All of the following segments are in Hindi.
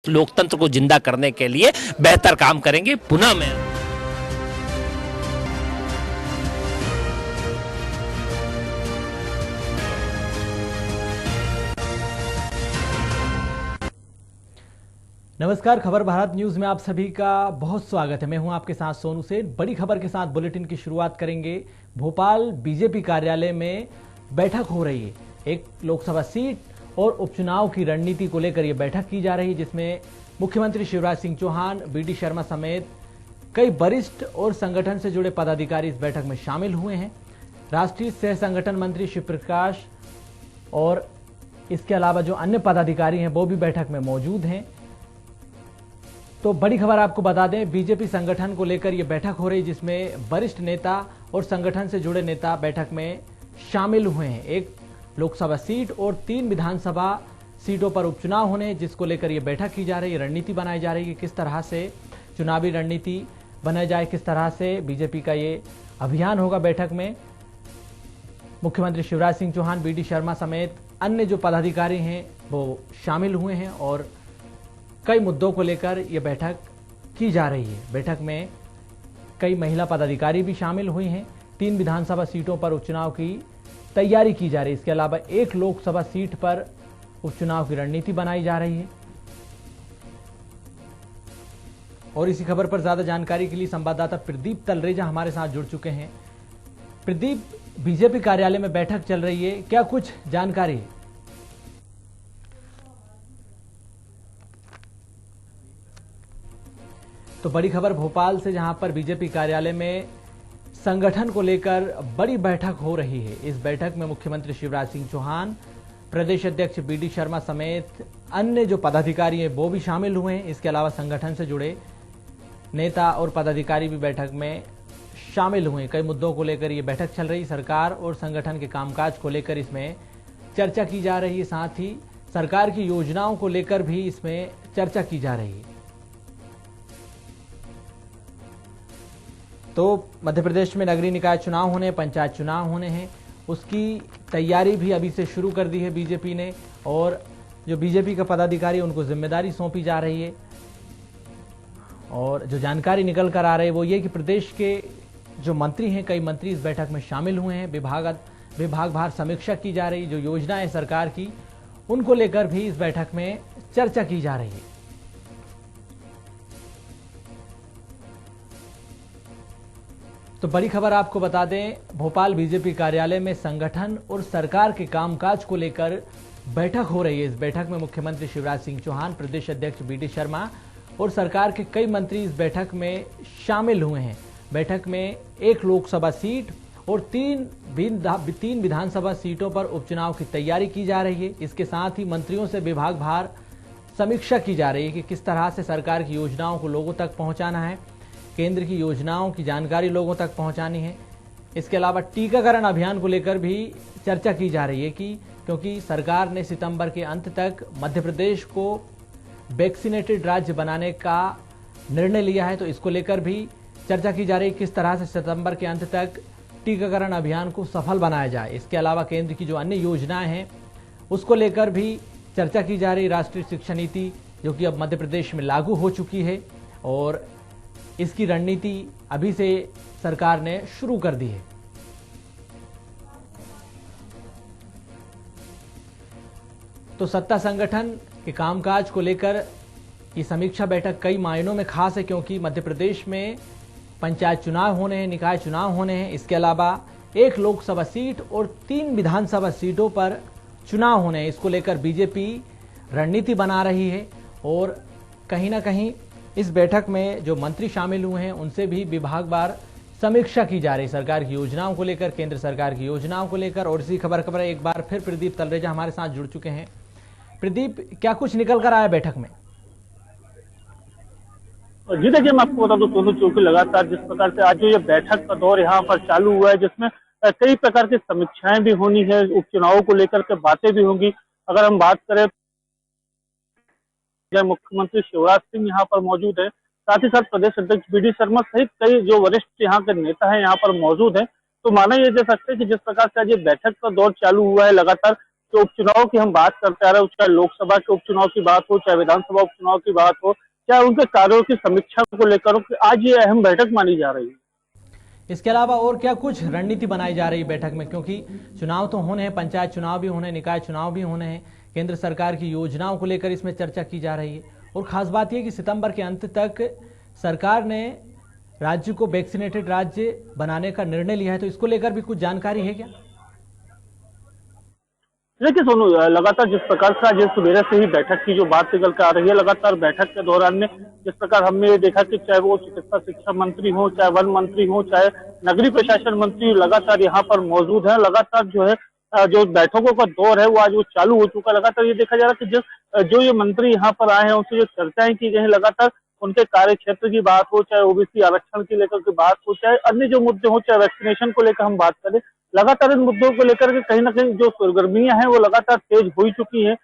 लोकतंत्र को जिंदा करने के लिए बेहतर काम करेंगे। पुनः मैं नमस्कार, खबर भारत न्यूज में आप सभी का बहुत स्वागत है। मैं हूं आपके साथ सोनू सेठ। बड़ी खबर के साथ बुलेटिन की शुरुआत करेंगे। भोपाल बीजेपी कार्यालय में बैठक हो रही है। एक लोकसभा सीट और उपचुनाव की रणनीति को लेकर यह बैठक की जा रही है, जिसमें मुख्यमंत्री शिवराज सिंह चौहान, बीडी शर्मा समेत कई वरिष्ठ और संगठन से जुड़े पदाधिकारी इस बैठक में शामिल हुए हैं। राष्ट्रीय सह संगठन मंत्री शिव प्रकाश और इसके अलावा जो अन्य पदाधिकारी हैं वो भी बैठक में मौजूद हैं। तो बड़ी खबर आपको बता दें, बीजेपी संगठन को लेकर यह बैठक हो रही है, जिसमें वरिष्ठ नेता और संगठन से जुड़े नेता बैठक में शामिल हुए हैं। एक लोकसभा सीट और 3 विधानसभा सीटों पर उपचुनाव होने, जिसको लेकर यह बैठक की जा रही है, रणनीति बनाई जा रही है। किस तरह से चुनावी रणनीति बनाई जाए, किस तरह से बीजेपी का ये अभियान होगा। बैठक में मुख्यमंत्री शिवराज सिंह चौहान, बीडी शर्मा समेत अन्य जो पदाधिकारी हैं वो शामिल हुए हैं और कई मुद्दों को लेकर यह बैठक की जा रही है। बैठक में कई महिला पदाधिकारी भी शामिल हुई हैं। 3 विधानसभा सीटों पर उपचुनाव की तैयारी की जा रही है। इसके अलावा एक लोकसभा सीट पर उपचुनाव की रणनीति बनाई जा रही है। और इसी खबर पर ज्यादा जानकारी के लिए संवाददाता प्रदीप तलरेजा हमारे साथ जुड़ चुके हैं। प्रदीप, बीजेपी कार्यालय में बैठक चल रही है, क्या कुछ जानकारी है? तो बड़ी खबर भोपाल से, जहां पर बीजेपी कार्यालय में संगठन को लेकर बड़ी बैठक हो रही है। इस बैठक में मुख्यमंत्री शिवराज सिंह चौहान, प्रदेश अध्यक्ष बीडी शर्मा समेत अन्य जो पदाधिकारी हैं वो भी शामिल हुए हैं। इसके अलावा संगठन से जुड़े नेता और पदाधिकारी भी बैठक में शामिल हुए हैं। कई मुद्दों को लेकर ये बैठक चल रही है। सरकार और संगठन के कामकाज को लेकर इसमें चर्चा की जा रही है। साथ ही सरकार की योजनाओं को लेकर भी इसमें चर्चा की जा रही है। तो मध्य प्रदेश में नगरीय निकाय चुनाव होने, पंचायत चुनाव होने हैं, उसकी तैयारी भी अभी से शुरू कर दी है बीजेपी ने। और जो बीजेपी का पदाधिकारी उनको जिम्मेदारी सौंपी जा रही है। और जो जानकारी निकल कर आ रही है वो ये कि प्रदेश के जो मंत्री हैं, कई मंत्री इस बैठक में शामिल हुए हैं। विभाग भार समीक्षा की जा रही, जो योजनाएं सरकार की उनको लेकर भी इस बैठक में चर्चा की जा रही है। तो बड़ी खबर आपको बता दें, भोपाल बीजेपी कार्यालय में संगठन और सरकार के कामकाज को लेकर बैठक हो रही है। इस बैठक में मुख्यमंत्री शिवराज सिंह चौहान, प्रदेश अध्यक्ष बीडी शर्मा और सरकार के कई मंत्री इस बैठक में शामिल हुए हैं। बैठक में एक लोकसभा सीट और 3 विधानसभा सीटों पर उपचुनाव की तैयारी की जा रही है। इसके साथ ही मंत्रियों से विभाग भार समीक्षा की जा रही है कि किस तरह से सरकार की योजनाओं को लोगों तक पहुंचाना है, केंद्र की योजनाओं की जानकारी लोगों तक पहुंचानी है। इसके अलावा टीकाकरण अभियान को लेकर भी चर्चा की जा रही है क्योंकि सरकार ने सितंबर के अंत तक मध्य प्रदेश को वैक्सीनेटेड राज्य बनाने का निर्णय लिया है। तो इसको लेकर भी चर्चा की जा रही है किस तरह से सितंबर के अंत तक टीकाकरण अभियान को सफल बनाया जाए। इसके अलावा केंद्र की जो अन्य योजनाएं हैं उसको लेकर भी चर्चा की जा रही। राष्ट्रीय शिक्षा नीति जो कि अब मध्य प्रदेश में लागू हो चुकी है और इसकी रणनीति अभी से सरकार ने शुरू कर दी है। तो सत्ता संगठन के कामकाज को लेकर ये समीक्षा बैठक कई मायनों में खास है, क्योंकि मध्य प्रदेश में पंचायत चुनाव होने हैं, निकाय चुनाव होने हैं। इसके अलावा एक लोकसभा सीट और 3 विधानसभा सीटों पर चुनाव होने हैं। इसको लेकर बीजेपी रणनीति बना रही है और कहीं ना कहीं इस बैठक में जो मंत्री शामिल हुए हैं उनसे भी विभागवार समीक्षा की जा रही, सरकार की योजनाओं को लेकर, केंद्र सरकार की योजनाओं को लेकर। और इसी खबर एक बार फिर प्रदीप तलरेजा हमारे साथ जुड़ चुके हैं। प्रदीप, क्या कुछ निकल कर आया बैठक में? जी देखिए, मैं आपको बता दूं सोनू, चूंकि लगातार जिस प्रकार से आज जो ये बैठक का दौर यहाँ पर चालू हुआ है, जिसमें कई प्रकार की समीक्षाएं भी होनी है, उपचुनावों को लेकर के बातें भी होंगी। अगर हम बात करें, मुख्यमंत्री शिवराज सिंह यहाँ पर मौजूद है, साथ ही साथ प्रदेश अध्यक्ष बीडी शर्मा सहित कई जो वरिष्ठ यहाँ के नेता हैं यहाँ पर मौजूद हैं। तो माना ये जा सकता है कि जिस प्रकार से आज ये बैठक का दौर चालू हुआ है लगातार, जो उपचुनाव की हम बात करते आ रहे हैं, चाहे लोकसभा के उपचुनाव की बात हो, चाहे विधानसभा उपचुनाव की बात हो, चाहे उनके कार्यों की समीक्षा को लेकर हो, कि आज ये अहम बैठक मानी जा रही है। इसके अलावा और क्या कुछ रणनीति बनाई जा रही है बैठक में, क्योंकि चुनाव तो होने हैं, पंचायत चुनाव भी होने हैं, निकाय चुनाव भी होने हैं, केंद्र सरकार की योजनाओं को लेकर इसमें चर्चा की जा रही है। और खास बात यह कि सितंबर के अंत तक सरकार ने राज्य को वैक्सीनेटेड राज्य बनाने का निर्णय लिया है, तो इसको लेकर भी कुछ जानकारी है क्या? देखिए सोनू, लगातार जिस प्रकार से आज सवेरे से ही बैठक की जो बात निकल कर आ रही है, लगातार बैठक के दौरान में जिस प्रकार हमने ये देखा कि चाहे वो चिकित्सा शिक्षा मंत्री हो, चाहे वन मंत्री हो, चाहे नगरीय प्रशासन मंत्री लगातार यहाँ पर मौजूद है। लगातार जो है जो बैठकों का दौर है वो आज वो चालू हो चुका है। लगातार ये देखा जा रहा है कि जो ये मंत्री यहाँ पर आए हैं उनसे जो चर्चाएं की गई हैं, लगातार उनके कार्य क्षेत्र की बात हो, चाहे ओबीसी आरक्षण की लेकर के बात हो, चाहे अन्य जो मुद्दे हो, चाहे वैक्सीनेशन को लेकर हम बात करें, लगातार इन मुद्दों को लेकर के कहीं ना कहीं जो सरगर्मियां हैं वो लगातार तेज हो ही चुकी हैं।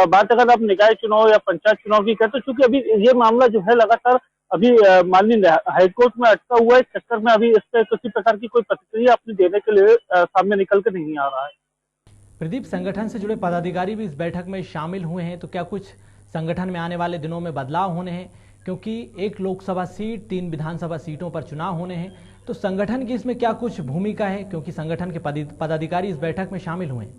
बात अगर आप निकाय चुनाव या पंचायत चुनाव की करें, तो चूंकि अभी ये मामला जो है लगातार अभी माननीय हाईकोर्ट में अटका हुआ है, इस चक्कर में अभी इस पे किसी प्रकार की कोई प्रतिक्रिया अपनी देने के लिए सामने निकल के नहीं आ रहा है। प्रदीप, संगठन से जुड़े पदाधिकारी भी इस बैठक में शामिल हुए हैं, तो क्या कुछ संगठन में आने वाले दिनों में बदलाव होने हैं? क्योंकि एक लोकसभा सीट, 3 विधानसभा सीटों पर चुनाव होने हैं, तो संगठन की इसमें क्या कुछ भूमिका है, क्योंकि संगठन के पदाधिकारी इस बैठक में शामिल हुए हैं?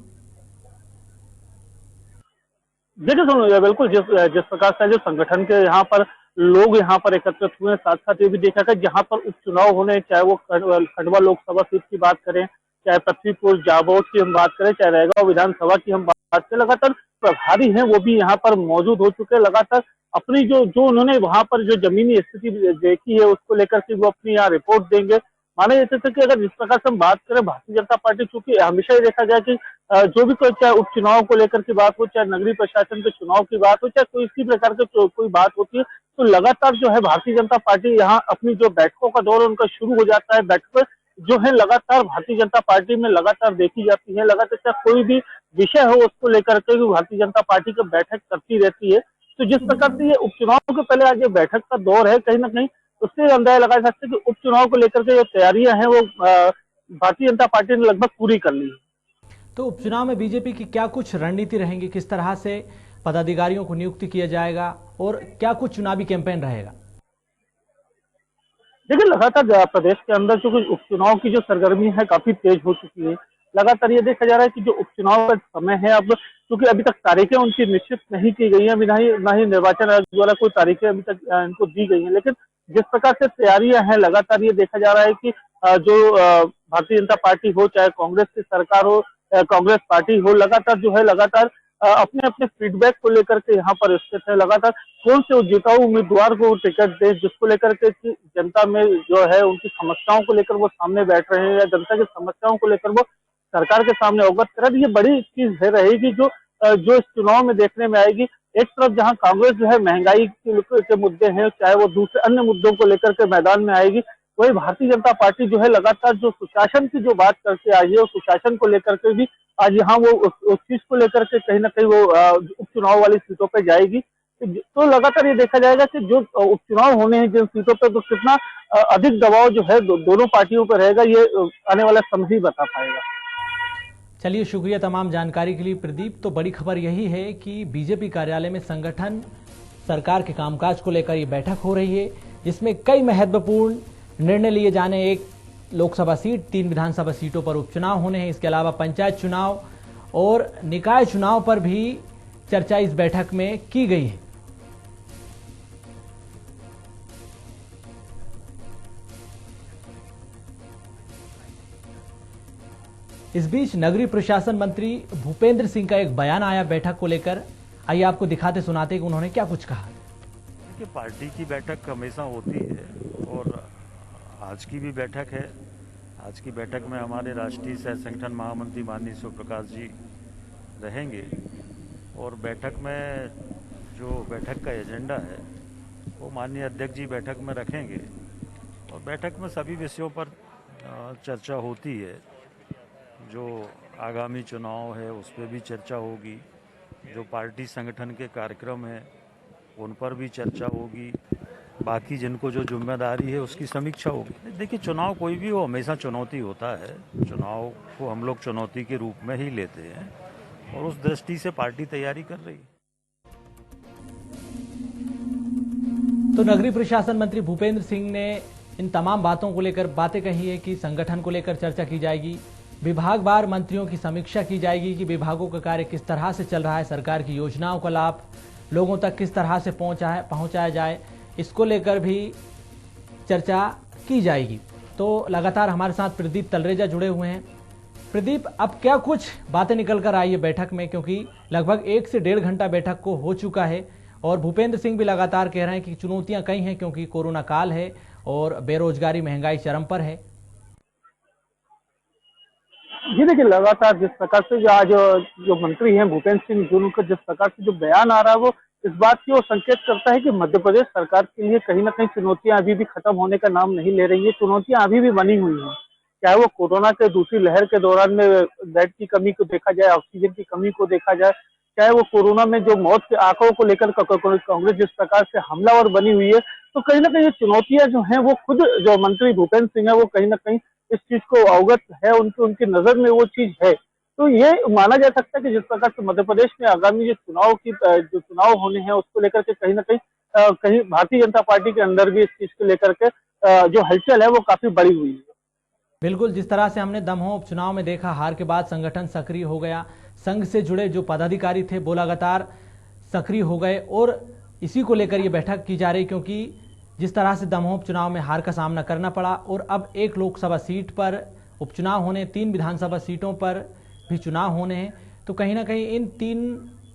देखिए सुनो, बिल्कुल जिस प्रकार से जो संगठन के यहाँ पर लोग यहाँ पर एकत्रित हुए हैं, साथ साथ ये भी देखा गया जहाँ पर उपचुनाव होने, चाहे वो खंडवा लोकसभा सीट की बात करें, चाहे पृथ्वीपुर जाबौर की हम बात करें, चाहे रैगांव विधानसभा की हम बात करें, लगातार प्रभारी हैं वो भी यहाँ पर मौजूद हो चुके हैं। लगातार अपनी जो उन्होंने वहां पर जो जमीनी स्थिति देखी है उसको लेकर के वो अपनी यहाँ रिपोर्ट देंगे। माना जाता था कि अगर जिस प्रकार से हम बात करें, भारतीय जनता पार्टी, चूंकि हमेशा ही देखा गया कि जो भी कोई, चाहे उपचुनाव को लेकर की बात हो, चाहे नगरीय प्रशासन के चुनाव की बात हो, चाहे कोई इसी प्रकार की कोई बात होती है, तो लगातार जो है भारतीय जनता पार्टी यहाँ अपनी जो बैठकों का दौर उनका शुरू हो जाता है। बैठकें जो है लगातार भारतीय जनता पार्टी में लगातार देखी जाती है। लगातार चाहे कोई भी विषय हो उसको लेकर के भारतीय जनता पार्टी की बैठक करती रहती है। तो जिस प्रकार से ये उपचुनाव के पहले आज ये बैठक का दौर है, कहीं ना कहीं उससे अंदाजा लगा सकते हैं कि उपचुनाव को लेकर के जो तैयारियां हैं वो भारतीय जनता पार्टी ने लगभग पूरी कर ली है। तो उपचुनाव में बीजेपी की क्या कुछ रणनीति रहेंगी, किस तरह से पदाधिकारियों को नियुक्त किया जाएगा और क्या कुछ चुनावी कैंपेन रहेगा? देखिए लगातार प्रदेश के अंदर जो उपचुनाव की जो सरगर्मी है काफी तेज हो चुकी है। लगातार ये देखा जा रहा है कि जो उपचुनाव का समय है, अब क्योंकि अभी तक तारीखें उनकी निश्चित नहीं की गई हैं, ना ही निर्वाचन आयोग द्वारा कोई तारीखें अभी तक इनको दी गई हैं, लेकिन जिस प्रकार से तैयारियां हैं लगातार ये देखा जा रहा है कि जो भारतीय जनता पार्टी हो, चाहे कांग्रेस की सरकार हो, कांग्रेस पार्टी हो, लगातार जो है लगातार अपने अपने फीडबैक को लेकर के यहाँ पर स्थित है। लगातार कौन से जिताऊ उम्मीदवार को टिकट दे, जिसको लेकर के जनता में जो है उनकी समस्याओं को लेकर वो सामने बैठ रहे हैं, या जनता की समस्याओं को लेकर वो सरकार के सामने अवगत करें। ये बड़ी चीज है रहेगी जो इस चुनाव में देखने में आएगी। एक तरफ जहां कांग्रेस जो है महंगाई के मुद्दे हैं, चाहे वो दूसरे अन्य मुद्दों को लेकर के मैदान में आएगी, वही भारतीय जनता पार्टी जो है लगातार जो सुशासन की जो बात करके आई है, उस सुशासन को लेकर के भी आज यहाँ वो उस चीज को लेकर के कहीं ना कहीं वो उपचुनाव वाली सीटों पे जाएगी। तो लगातार ये देखा जाएगा कि जो उपचुनाव होने हैं जिन सीटों पे, तो कितना अधिक दबाव जो है दोनों पार्टियों पर रहेगा, ये आने वाला समय ही बता पाएगा। चलिए, शुक्रिया तमाम जानकारी के लिए प्रदीप। तो बड़ी खबर यही है कि बीजेपी कार्यालय में संगठन सरकार के कामकाज को लेकर ये बैठक हो रही है, जिसमें कई महत्वपूर्ण निर्णय लिए जाने, एक लोकसभा सीट, 3 विधानसभा सीटों पर उपचुनाव होने हैं, इसके अलावा पंचायत चुनाव और निकाय चुनाव पर भी चर्चा इस बैठक में की गई है। इस बीच नगरीय प्रशासन मंत्री भूपेंद्र सिंह का एक बयान आया बैठक को लेकर। आइए आपको दिखाते सुनाते कि उन्होंने क्या कुछ कहा। देखिए, पार्टी की बैठक हमेशा होती है और आज की भी बैठक है। आज की बैठक में हमारे राष्ट्रीय सह संगठन महामंत्री माननीय शिव प्रकाश जी रहेंगे और बैठक में जो बैठक का एजेंडा है वो माननीय अध्यक्ष जी बैठक में रखेंगे और बैठक में सभी विषयों पर चर्चा होती है। जो आगामी चुनाव है उस पर भी चर्चा होगी, जो पार्टी संगठन के कार्यक्रम हैं उन पर भी चर्चा होगी, बाकी जिनको जो जिम्मेदारी है उसकी समीक्षा होगी। देखिए, चुनाव कोई भी हो हमेशा चुनौती होता है, चुनाव को हम लोग चुनौती के रूप में ही लेते हैं और उस दृष्टि से पार्टी तैयारी कर रही है। तो नगरीय प्रशासन मंत्री भूपेंद्र सिंह ने इन तमाम बातों को लेकर बातें कही है कि संगठन को लेकर चर्चा की जाएगी, विभागवार मंत्रियों की समीक्षा की जाएगी कि विभागों का कार्य किस तरह से चल रहा है, सरकार की योजनाओं का लाभ लोगों तक किस तरह से पहुंचाया जाए, इसको लेकर भी चर्चा की जाएगी। तो लगातार हमारे साथ प्रदीप तलरेजा जुड़े हुए हैं। प्रदीप, अब क्या कुछ बातें निकल कर आई है बैठक में, क्योंकि लगभग 1 से 1.5 घंटा बैठक को हो चुका है और भूपेंद्र सिंह भी लगातार कह रहे हैं कि चुनौतियां कई हैं क्योंकि कोरोना काल है और बेरोजगारी महंगाई चरम पर है। जी देखिए, लगातार जिस प्रकार से जो आज जो मंत्री हैं भूपेंद्र सिंह जो उनका जिस प्रकार से जो बयान आ रहा है वो इस बात की ओर संकेत करता है कि मध्य प्रदेश सरकार के लिए कहीं ना कहीं चुनौतियां अभी भी खत्म होने का नाम नहीं ले रही है। चुनौतियां अभी भी बनी हुई हैं, चाहे वो कोरोना के दूसरी लहर के दौरान में बेड की कमी को देखा जाए, ऑक्सीजन की कमी को देखा जाए, चाहे वो कोरोना में जो मौत के आंकड़ों को लेकर कांग्रेस जिस प्रकार से हमलावर बनी हुई है। तो कहीं ना कहीं ये चुनौतियां जो हैं वो खुद जो मंत्री भूपेंद्र सिंह है वो कहीं ना कहीं इस चीज को अवगत है, उनकी नजर में वो चीज है। तो ये माना जा सकता है कि जिस प्रकार से मध्य प्रदेश में आगामी जो चुनाव होने हैं उसको लेकर के कहीं ना कहीं भारतीय जनता पार्टी के अंदर भी इस चीज को लेकर के जो हलचल है वो काफी बड़ी हुई है। बिल्कुल, जिस तरह से हमने दमोह उपचुनाव में देखा, हार के बाद संगठन सक्रिय हो गया, संघ से जुड़े जो पदाधिकारी थे वो लगातार सक्रिय हो गए और इसी को लेकर ये बैठक की जा रही, क्योंकि जिस तरह से दमोह उपचुनाव में हार का सामना करना पड़ा और अब 1 लोकसभा सीट पर उपचुनाव होने, 3 विधानसभा सीटों पर भी चुनाव होने हैं, तो कहीं ना कहीं इन 3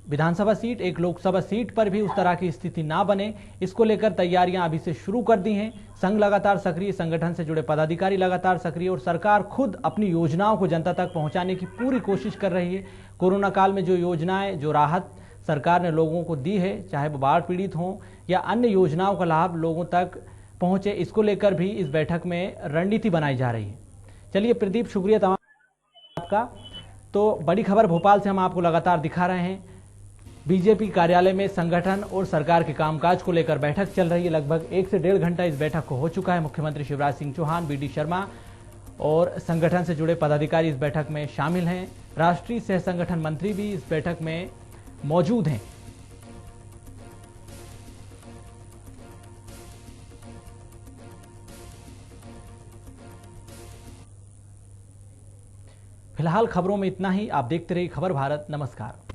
विधानसभा सीट, 1 लोकसभा सीट पर भी उस तरह की स्थिति ना बने, इसको लेकर तैयारियां अभी से शुरू कर दी हैं। संघ लगातार सक्रिय, संगठन से जुड़े पदाधिकारी लगातार सक्रिय और सरकार खुद अपनी योजनाओं को जनता तक पहुंचाने की पूरी कोशिश कर रही है। कोरोना काल में जो योजनाएं, जो राहत सरकार ने लोगों को दी है, चाहे वो बाढ़ पीड़ित हों या अन्य योजनाओं का लाभ लोगों तक पहुंचे, इसको लेकर भी इस बैठक में रणनीति बनाई जा रही है। चलिए प्रदीप, शुक्रिया तमाम आपका। तो बड़ी खबर भोपाल से हम आपको लगातार दिखा रहे हैं। बीजेपी कार्यालय में संगठन और सरकार के कामकाज को लेकर बैठक चल रही है। लगभग 1 से 1.5 घंटा इस बैठक को हो चुका है। मुख्यमंत्री शिवराज सिंह चौहान, बीडी शर्मा और संगठन से जुड़े पदाधिकारी इस बैठक में शामिल हैं। राष्ट्रीय सह संगठन मंत्री भी इस बैठक में मौजूद हैं। फिलहाल खबरों में इतना ही। आप देखते रहिए खबर भारत। नमस्कार।